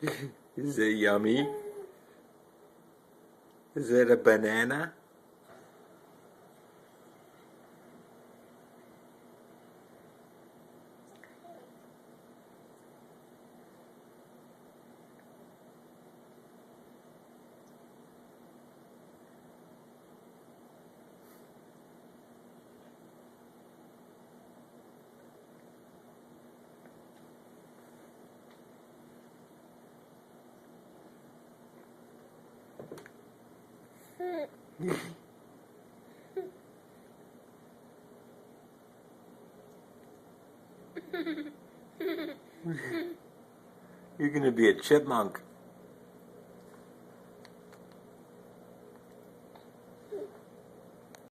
Is it yummy? Is it a banana? You're gonna be a chipmunk.